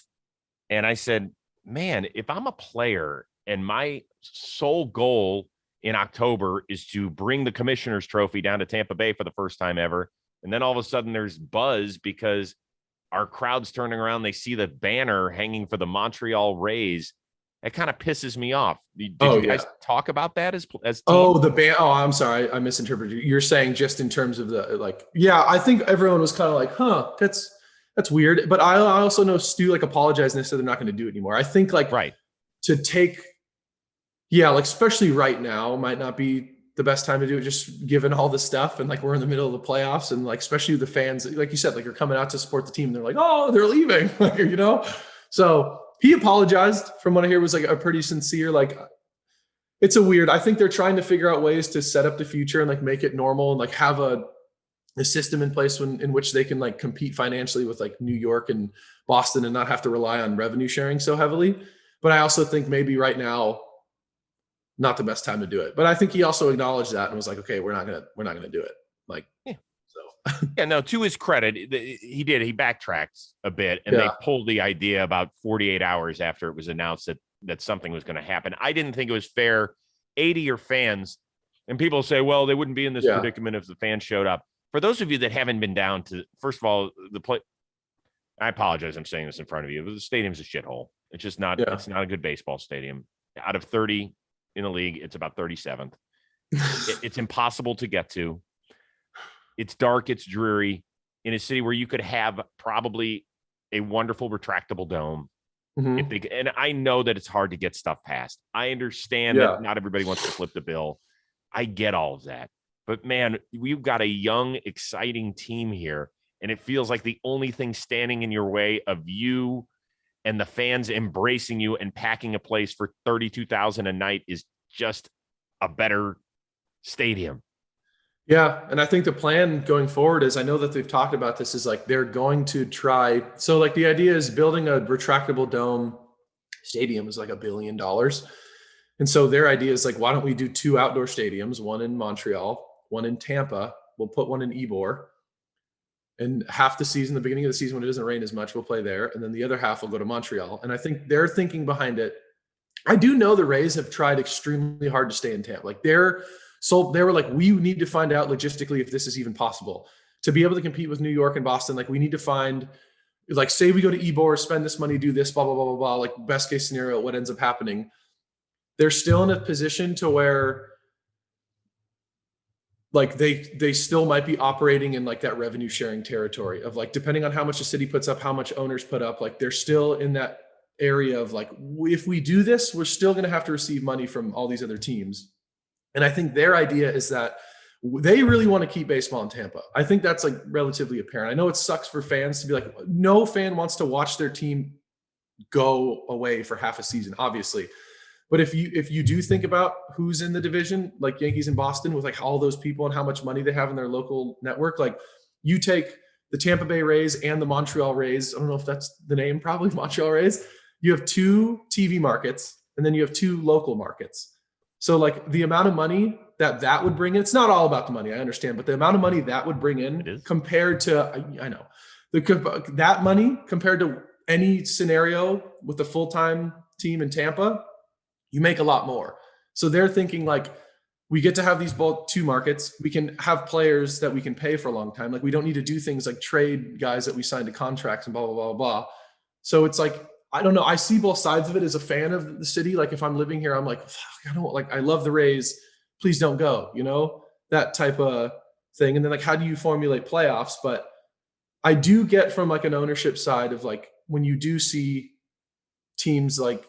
and I said, man, if I'm a player and my sole goal in October is to bring the Commissioner's Trophy down to Tampa Bay for the first time ever, and then all of a sudden there's buzz because our crowd's turning around, they see the banner hanging for the Montreal Rays, that kind of pisses me off. Did you guys talk about that as team?
The band? Oh, I'm sorry, I misinterpreted. You're saying just in terms of the like, yeah, I think everyone was kind of like, huh, that's weird. But I also know Stu like apologized and said they're not going to do it anymore. I think like to take, like especially right now might not be the best time to do it, just given all the stuff, and like we're in the middle of the playoffs, and like especially the fans, like you said, like you're coming out to support the team, and they're like, oh, they're leaving, like, you know. So he apologized, from what I hear, was like a pretty sincere, like it's a weird, I think they're trying to figure out ways to set up the future and like make it normal and like have a system in place in which they can like compete financially with like New York and Boston and not have to rely on revenue sharing so heavily. But I also think maybe right now, not the best time to do it. But I think he also acknowledged that and was like, okay, we're not gonna do it. Like,
so no, to his credit, he backtracked a bit, and they pulled the idea about 48 hours after it was announced that something was going to happen. I didn't think it was fair. 80 your fans, and people say, well, they wouldn't be in this predicament if the fans showed up. For those of you that haven't been down to, first of all, I apologize, I'm saying this in front of you, but the stadium's a shithole. It's just not. It's not a good baseball stadium. Out of 30 in the league, it's about 37th. It's impossible to get to. It's dark. It's dreary in a city where you could have probably a wonderful retractable dome. Mm-hmm. And I know that it's hard to get stuff passed. I understand that not everybody wants to flip the bill. I get all of that. But man, we've got a young, exciting team here. And it feels like the only thing standing in your way of you and the fans embracing you and packing a place for 32,000 a night is just a better stadium.
Yeah. And I think the plan going forward is, I know that they've talked about this, is like they're going to try. So like the idea is building a retractable dome stadium is like $1 billion. And so their idea is like, why don't we do 2 outdoor stadiums, one in Montreal, one in Tampa. We'll put one in Ybor. And half the season, the beginning of the season, when it doesn't rain as much, we'll play there. And then the other half will go to Montreal. And I think their thinking behind it, I do know the Rays have tried extremely hard to stay in Tampa. Like they were like, we need to find out logistically if this is even possible to be able to compete with New York and Boston. Like we need to find, like, say we go to Ybor, spend this money, do this, blah, blah, blah, blah, blah. Like best case scenario, what ends up happening? They're still in a position to where like they still might be operating in like that revenue sharing territory of like, depending on how much the city puts up, how much owners put up, like they're still in that area of like, if we do this, we're still going to have to receive money from all these other teams. And I think their idea is that they really want to keep baseball in Tampa. I think that's like relatively apparent. I know it sucks for fans to be like, no fan wants to watch their team go away for half a season, obviously. But if you do think about who's in the division, like Yankees in Boston, with like all those people and how much money they have in their local network, like you take the Tampa Bay Rays and the Montreal Rays. I don't know if that's the name, probably Montreal Rays. You have 2 TV markets and then you have 2 local markets. So like the amount of money that would bring in, it's not all about the money, I understand, but the amount of money that would bring in compared to, I know, that money compared to any scenario with the full-time team in Tampa, you make a lot more. So they're thinking like, we get to have these both 2 markets. We can have players that we can pay for a long time. Like we don't need to do things like trade guys that we signed to contracts and blah, blah, blah, blah. So it's like, I don't know. I see both sides of it as a fan of the city. Like if I'm living here, I'm like, fuck, I don't like, I love the Rays. Please don't go, you know, that type of thing. And then like, how do you formulate playoffs? But I do get from like an ownership side of like, when you do see teams like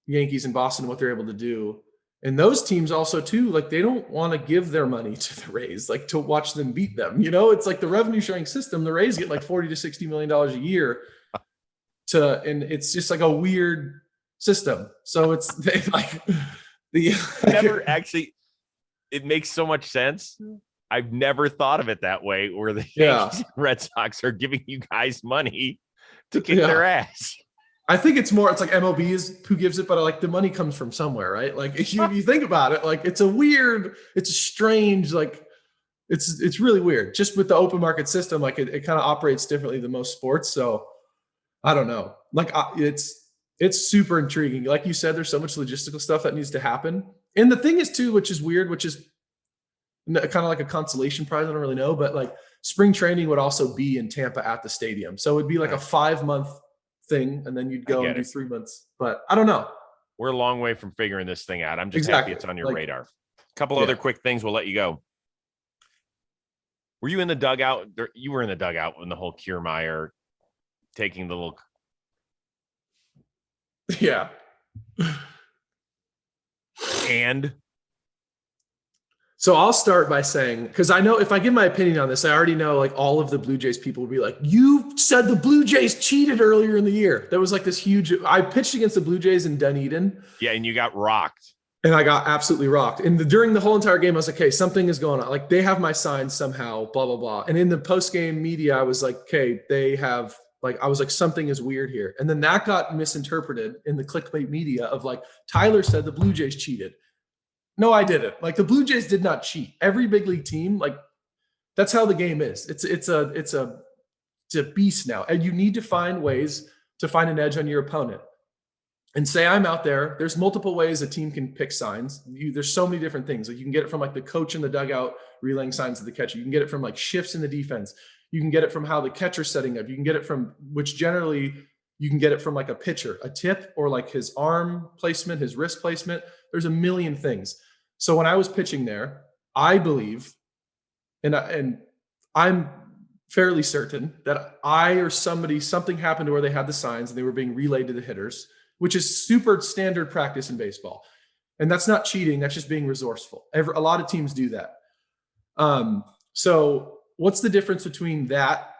Yankees and Boston, what they're able to do. And those teams also too, like they don't want to give their money to the Rays, like to watch them beat them. You know, it's like the revenue sharing system. The Rays get like $40 to $60 million a year and it's just like a weird system. So it's like
never actually, it makes so much sense. I've never thought of it that way, where the Yankees and Red Sox are giving you guys money to kick their ass.
I think it's more, it's like MLB is who gives it, but like the money comes from somewhere, right? Like if you think about it, like it's a strange, like it's really weird. Just with the open market system, like it kind of operates differently than most sports. So I don't know. Like it's super intriguing. Like you said, there's so much logistical stuff that needs to happen. And the thing is too, which is weird, which is kind of like a consolation prize. I don't really know, but like spring training would also be in Tampa at the stadium. So it'd be like a 5-month thing, and then you'd go and do 3 months. But I don't know.
We're a long way from figuring this thing out. I'm just happy it's on your radar. A couple other quick things, we'll let you go. Were you in the dugout? You were in the dugout when the whole Kiermaier taking the little.
Yeah.
And
so I'll start by saying, because I know if I give my opinion on this, I already know like all of the Blue Jays people will be like, you said the Blue Jays cheated earlier in the year. There was like this huge, I pitched against the Blue Jays in Dunedin.
Yeah, and you got rocked.
And I got absolutely rocked. And during the whole entire game, I was like, okay, something is going on. Like they have my signs somehow, blah, blah, blah. And in the post-game media, I was like, okay, they have, like, I was like, something is weird here. And then that got misinterpreted in the clickbait media of like, Tyler said the Blue Jays cheated. No, I didn't. Like the Blue Jays did not cheat. Every big league team, like that's how the game is. It's a beast now. And you need to find ways to find an edge on your opponent. And say I'm out there, there's multiple ways a team can pick signs. There's so many different things. Like you can get it from like the coach in the dugout relaying signs to the catcher. You can get it from like shifts in the defense. You can get it from how the catcher's setting up. You can get it from, which generally you can get it from like a pitcher, a tip, or like his arm placement, his wrist placement. There's a million things. So when I was pitching there, I believe, and I'm fairly certain that something happened to where they had the signs and they were being relayed to the hitters, which is super standard practice in baseball. And that's not cheating. That's just being resourceful. A lot of teams do that. So what's the difference between that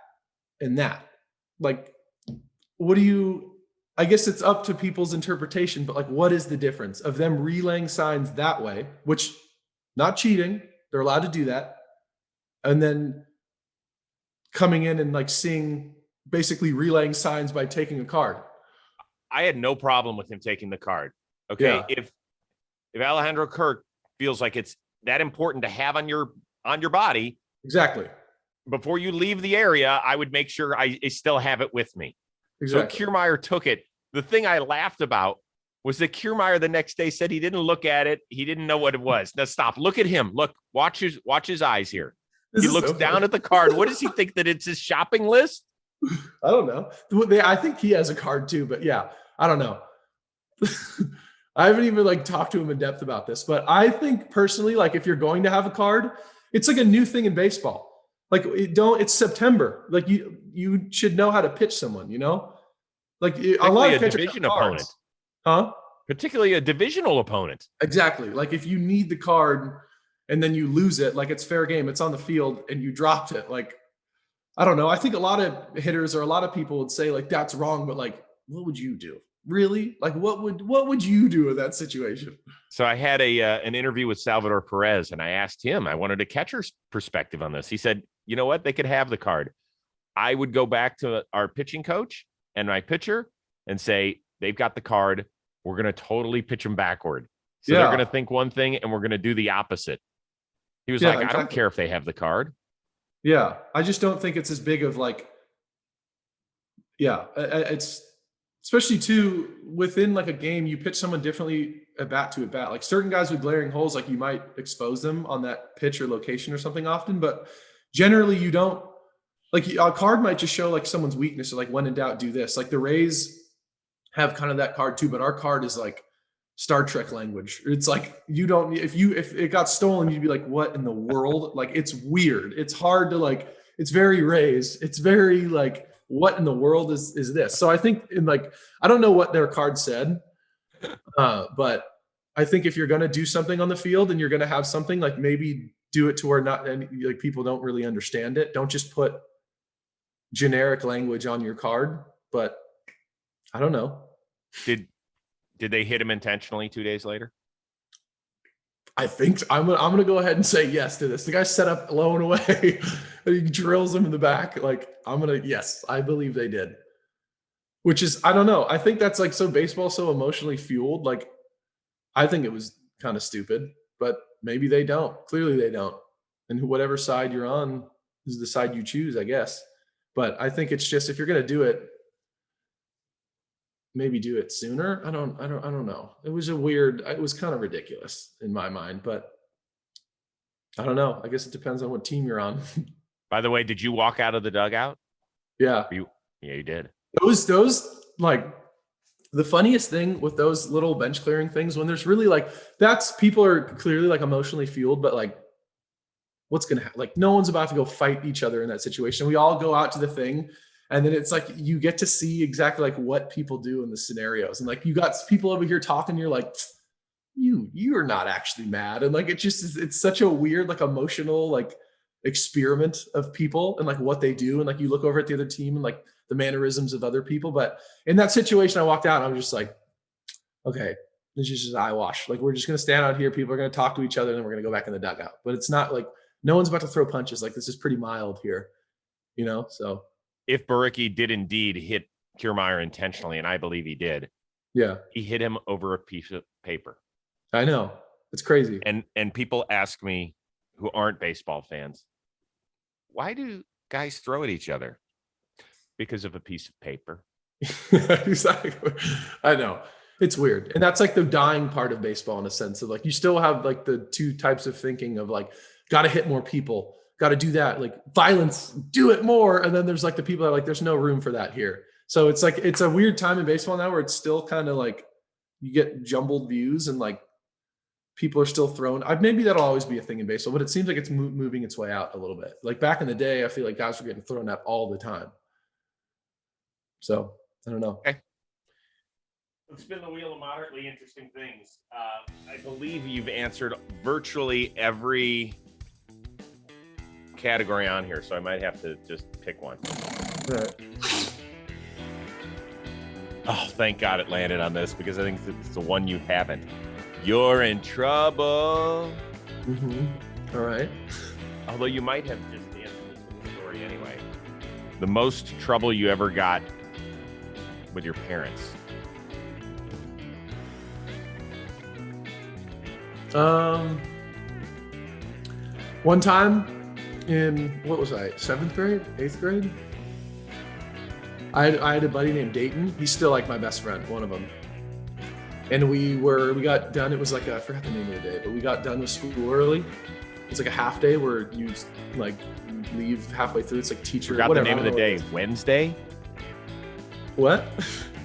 and that? Like, I guess it's up to people's interpretation, but like, what is the difference of them relaying signs that way, which not cheating, they're allowed to do that, and then coming in and like basically relaying signs by taking a card.
I had no problem with him taking the card. Okay.
Yeah.
If Alejandro Kirk feels like it's that important to have on your body.
Exactly.
Before you leave the area, I would make sure I still have it with me.
Exactly.
So Kiermaier took it. The thing I laughed about was that Kiermaier the next day said he didn't look at it. He didn't know what it was. Now stop. Look at him. Look, watch his eyes here. He looks down at the card. What does he think, that it's his shopping list?
I don't know. I think he has a card too, but yeah, I don't know. I haven't even like talked to him in depth about this, but I think personally, like if you're going to have a card, it's like a new thing in baseball. Like it's September. Like you should know how to pitch someone, you know? Like a lot of
division opponent.
Huh?
Particularly a divisional opponent.
Exactly. Like if you need the card and then you lose it, like it's fair game. It's on the field and you dropped it. Like, I don't know. I think a lot of hitters or a lot of people would say like, that's wrong, but like, what would you do? Really? Like what would you do in that situation?
So I had an interview with Salvador Perez, and I asked him, I wanted a catcher's perspective on this. He said, you know what? They could have the card. I would go back to our pitching coach and my pitcher and say, they've got the card. We're going to totally pitch them backward. So they're going to think one thing and we're going to do the opposite. He was like, exactly. I don't care if they have the card.
Yeah. I just don't think it's as big of like, it's especially too within like a game, you pitch someone differently at bat to at bat. Like certain guys with glaring holes, like you might expose them on that pitch or location or something often, but generally you don't. Like a card might just show like someone's weakness or like when in doubt, do this. Like the Rays have kind of that card too, but our card is like Star Trek language. It's like you don't, if it got stolen, you'd be like, what in the world? Like it's weird. It's hard to like, it's very Rays. It's very like, what in the world is this? So I think I don't know what their card said, but I think if you're going to do something on the field and you're going to have something, like maybe do it to where like people don't really understand it. Don't just put generic language on your card, but I don't know. Did
they hit him intentionally 2 days later?
I think I'm gonna go ahead and say yes to this. The guy set up low and away, and he drills him in the back. Like yes, I believe they did. Which is, I don't know. I think that's like so baseball so emotionally fueled. Like I think it was kind of stupid, but maybe they don't. Clearly they don't. And whatever side you're on is the side you choose, I guess. But I think it's just if you're gonna do it, maybe do it sooner. I don't know. It was kind of ridiculous in my mind, but I don't know. I guess it depends on what team you're on.
By the way, did you walk out of the dugout?
Yeah.
Yeah, you did.
Those like the funniest thing with those little bench clearing things when there's really like, people are clearly like emotionally fueled, but like what's going to happen? Like no one's about to go fight each other in that situation. We all go out to the thing. And then it's like, you get to see exactly like what people do in the scenarios. And like, you got people over here talking, you're like, you're not actually mad. And like, it's such a weird, like emotional, like experiment of people and like what they do. And like, you look over at the other team and like the mannerisms of other people. But in that situation, I walked out and I was just like, okay, this is just eyewash. Like, we're just going to stand out here. People are going to talk to each other and then we're going to go back in the dugout. But it's not like, no one's about to throw punches. Like, this is pretty mild here, you know? So.
If Baricki did indeed hit Kiermaier intentionally, and I believe he did, he hit him over a piece of paper.
I know. It's crazy.
And people ask me who aren't baseball fans, why do guys throw at each other? Because of a piece of paper.
Exactly. I know. It's weird. And that's like the dying part of baseball in a sense of like, you still have like the two types of thinking of like, got to hit more people. Got to do that, like violence, do it more. And then there's like the people that are like, there's no room for that here. So it's like, it's a weird time in baseball now where it's still kind of like you get jumbled views and like people are still thrown. Maybe that'll always be a thing in baseball, but it seems like it's moving its way out a little bit. Like back in the day, I feel like guys were getting thrown at all the time. So I don't know.
Okay. Let's spin the wheel of moderately interesting things. I believe you've answered virtually every category on here, so I might have to just pick one.
Right.
Oh, thank God it landed on this because I think it's the one you haven't. You're in trouble.
Mm-hmm. All right.
Although you might have just answered the story anyway. The most trouble you ever got with your parents?
One time in, what was I, 7th grade, 8th grade? I had a buddy named Dayton. He's still like my best friend, one of them. And we got done. It was like, I forgot the name of the day, but we got done with school early. It's like a half day where you like leave halfway through. It's like teacher.
Forgot
whatever,
the name of the day. Wednesday?
What?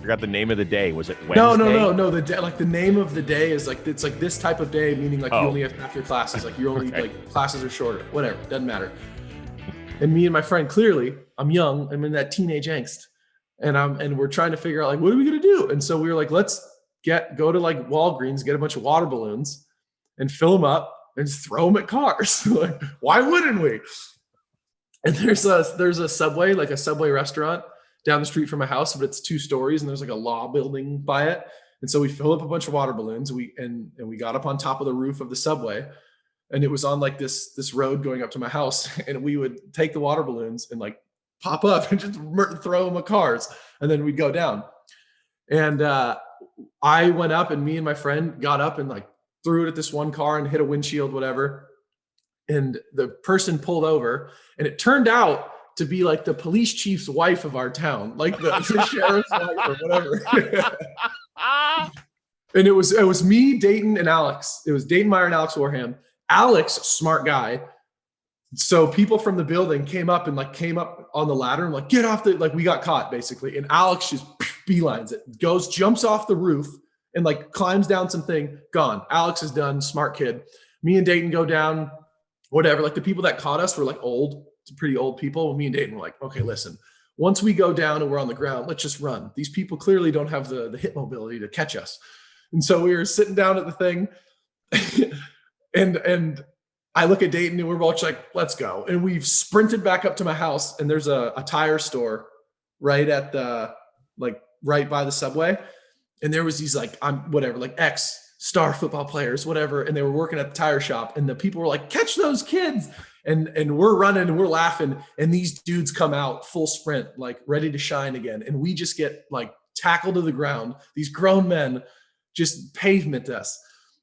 Forgot the name of the day. Was it Wednesday?
No. The day, like the name of the day is like, it's like this type of day, meaning like you only have half your classes. Like you're only
Okay.
like classes are shorter. Whatever, doesn't matter. And me and my friend, clearly, I'm young. I'm in that teenage angst, and we're trying to figure out like, what are we gonna do? And so we were like, let's go to like Walgreens, get a bunch of water balloons, and fill them up and just throw them at cars. Like, why wouldn't we? And there's a Subway, like a Subway restaurant down the street from my house, but it's 2 stories and there's like a law building by it. And so we filled up a bunch of water balloons. And we got up on top of the roof of the Subway, and it was on like this road going up to my house. And we would take the water balloons and like pop up and just throw them at cars. And then we'd go down. And I went up, and me and my friend got up and like threw it at this one car and hit a windshield, whatever. And the person pulled over, and it turned out to be like the police chief's wife of our town, like the sheriff's wife or whatever. And it was me, Dayton, and Alex. It was Dayton Meyer and Alex Warham. Alex, smart guy. So people from the building came up on the ladder and like, get off like we got caught basically. And Alex just beelines it, jumps off the roof and like climbs down something, gone. Alex is done, smart kid. Me and Dayton go down, whatever. Like the people that caught us were like old, pretty old people. Me and Dayton were like, okay, listen, once we go down and we're on the ground, let's just run. These people clearly don't have the hip mobility to catch us. And so we were sitting down at the thing and I look at Dayton and we're both like, let's go. And we've sprinted back up to my house, and there's a tire store right at right by the Subway. And there was these like, ex-star football players, whatever. And they were working at the tire shop, and the people were like, catch those kids. And we're running and we're laughing. And these dudes come out full sprint, like ready to shine again. And we just get like tackled to the ground. These grown men just pavement us.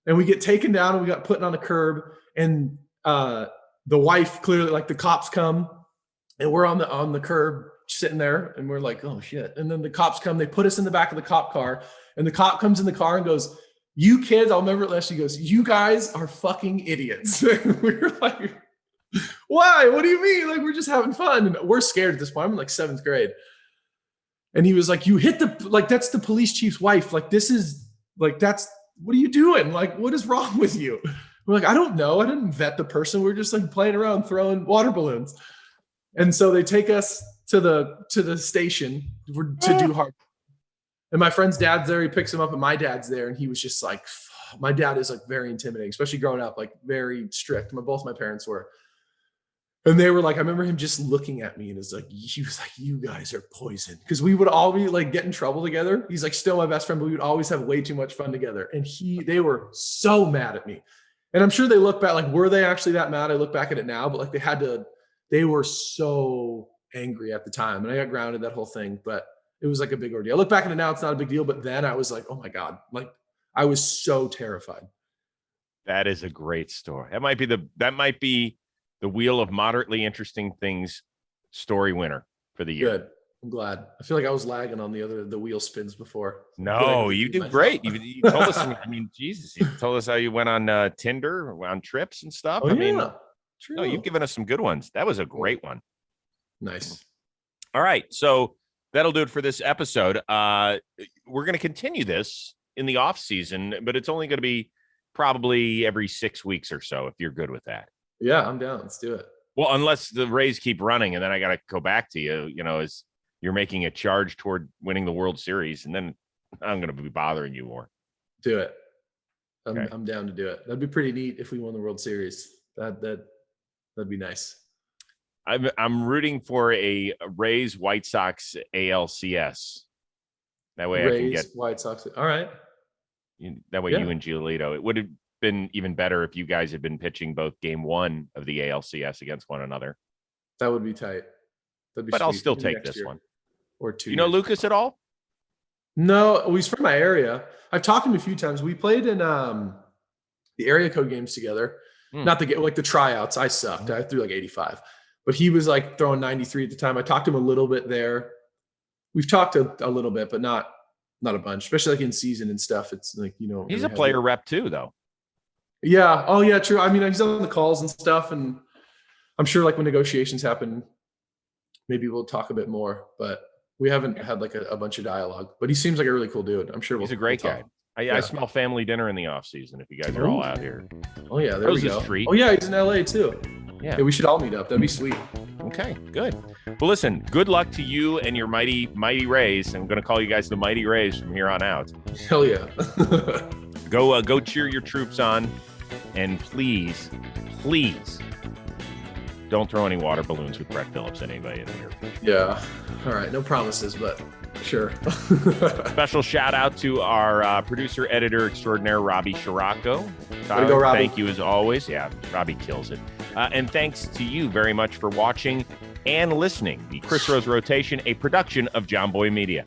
And we get taken down and we got put on a curb. And the wife, clearly, like the cops come, and we're on the curb sitting there, and we're like, oh shit. And then the cops come, they put us in the back of the cop car, and the cop comes in the car and goes, you kids, I'll remember it last. He goes, you guys are fucking idiots. We were like, why? What do you mean? Like, we're just having fun. And we're scared at this point. I'm in like 7th grade. And he was like, you hit that's the police chief's wife. Like, this is like, what are you doing? Like, what is wrong with you? We're like, I don't know. I didn't vet the person. We're just like playing around, throwing water balloons. And so they take us to the station to do hard. And my friend's dad's there. He picks him up, and my dad's there. And he was just like, my dad is like very intimidating, especially growing up, like very strict. Both my parents were. And they were like, I remember him just looking at me, and he was like, you guys are poison. Because we would all be like get in trouble together. He's like still my best friend, but we would always have way too much fun together. And they were so mad at me. And I'm sure they look back, like, were they actually that mad? I look back at it now, but like they were so angry at the time. And I got grounded, that whole thing, but it was like a big ordeal. I look back at it now, it's not a big deal. But then I was like, oh my God, like I was so terrified.
That is a great story. That might be the Wheel of Moderately Interesting Things story winner for the year.
Good. I'm glad. I feel like I was lagging on the wheel spins before.
No, you did great. You told us. Jesus, you told us how you went on Tinder, on trips and stuff.
Oh, true.
No, you've given us some good ones. That was a great one.
Nice.
All right, so that'll do it for this episode. We're going to continue this in the off season, but it's only going to be probably every 6 weeks or so, if you're good with that.
Yeah, I'm down. Let's do it.
Well, unless the Rays keep running, and then I got to go back to you, as you're making a charge toward winning the World Series, and then I'm going to be bothering you more.
Do it.
Okay.
I'm down to do it. That'd be pretty neat if we won the World Series. That'd be nice.
I'm rooting for a Rays White Sox ALCS. That way
Rays,
I can get
White Sox. All right.
that way you and Giolito. It would been even better if you guys had been pitching both game 1 of the ALCS against one another.
That would be tight. That'd be
but I'll
sweet.
still
Maybe
take
next
this
year.
one.
Or 2
You know
years.
Lucas at all?
No, he's from my area. I've talked to him a few times. We played in the area code games together. Not the tryouts. I sucked. I threw like 85. But he was like throwing 93 at the time. I talked to him a little bit there. We've talked a little bit, but not a bunch, especially like in season and stuff. It's like,
He's a player rep too, though.
Yeah. Oh, yeah, true. I mean, he's on the calls and stuff, and I'm sure like when negotiations happen, maybe we'll talk a bit more, but we haven't had like a bunch of dialogue. But he seems like a really cool dude. I'm sure
he's a great guy. I smell family dinner in the off season if you guys are all out here.
Oh, yeah. There we go.
Street.
Oh, yeah. He's in LA too.
Yeah,
we should all meet up. That'd be sweet.
Okay, good. Well, listen, good luck to you and your mighty Rays. I'm going to call you guys the Mighty Rays from here on out.
Hell yeah.
Go cheer your troops on, and please don't throw any water balloons with Brett Phillips at anybody in here.
Yeah. All right. No promises, but sure.
Special shout out to our producer, editor extraordinaire, Robbie Scirocco.
Way to go, Robbie.
Thank you as always. Yeah, Robbie kills it. And thanks to you very much for watching and listening. The Chris Rose Rotation, a production of JOMBOY Media.